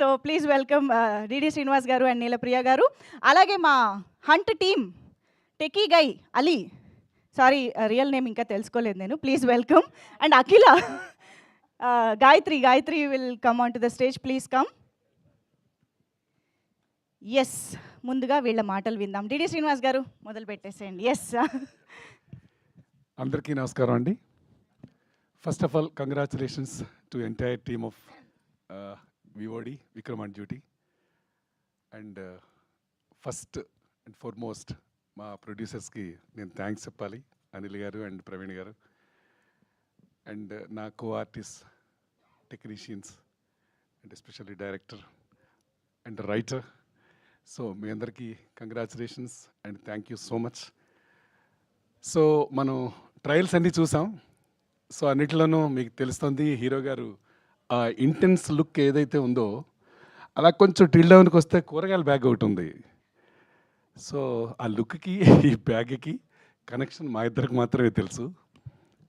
So please welcome DD Srinivas గారు and Neelapriya గారు. అలాగే మా hunt team techie guy Ali, sorry real name ఇంకా తెలుసుకోలేదు నేను. Please welcome. And Akhila, Gayatri will come on to the stage. Please come. Yes, ముందుగా వీళ్ళ మాటలు విందాం. డిడి శ్రీనివాస్ గారు మొదలు పెట్టేసేయండి. ఎస్. అందరికీ నమస్కారం అండి. First of all congratulations to entire team of వివోడి Vikram on duty. And first and foremost మా ప్రొడ్యూసర్స్కి నేను థ్యాంక్స్ చెప్పాలి, అనిల్ గారు అండ్ ప్రవీణ్ గారు. అండ్ నా co artist, technicians and especially director and writer. So మీ అందరికీ congratulations and thank you so much. So మనం trials అన్నీ చూసాం. సో అన్నిటిలోనూ మీకు తెలుస్తుంది హీరో గారు ఆ ఇంటెన్స్ లుక్ ఏదైతే ఉందో అలా కొంచెం టిల్ డౌన్కి వస్తే కూరగాయల బ్యాగ్ ఒకటి ఉంది. సో ఆ లుక్కి ఈ బ్యాగ్కి కనెక్షన్ మా ఇద్దరికి మాత్రమే తెలుసు.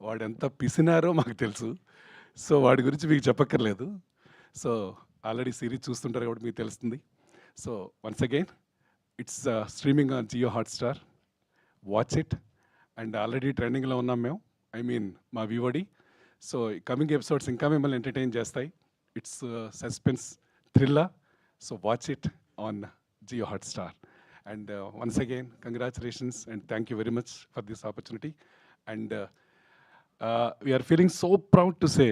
వాడు ఎంత పిసినారో మాకు తెలుసు. సో వాడి గురించి మీకు చెప్పక్కర్లేదు. సో ఆల్రెడీ సిరీస్ చూస్తుంటారు కాబట్టి మీకు తెలుస్తుంది. So once again it's streaming on Jio Hotstar. Watch it. And already ట్రెండింగ్లో ఉన్నాం మేము, ఐ మీన్ మా వివోడి. సో కమింగ్ ఎపిసోడ్స్ ఇంకా మిమ్మల్ని ఎంటర్టైన్ చేస్తాయి. It's suspense thriller. So watch it on Jio Hotstar. And once again congratulations and thank you very much for this opportunity. And we are feeling so proud to say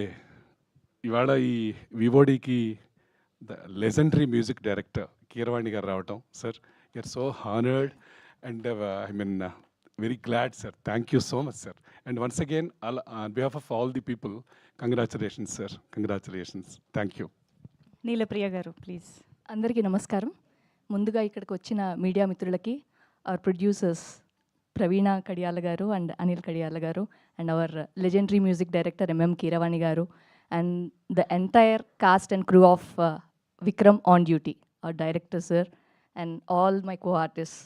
ఇవాళ ఈ వివోడికి the legendary music director Keeravani గారు రావటం. Sir you are so honoured and I mean very glad, sir. Thank you so much, sir. And once again, on behalf of all the people, congratulations, sir. Congratulations. Thank you. నీలప్రియ గారు please. అందరికీ నమస్కారం. ముందుగా ఇక్కడికి వచ్చిన media మిత్రులకి, hour producers ప్రవీణ కడియాల గారు and Anil Kadiyala గారు, and our legendary music director MM Keeravani గారు, and the entire cast and crew of Vikram on duty, our director sir, and all my co artist.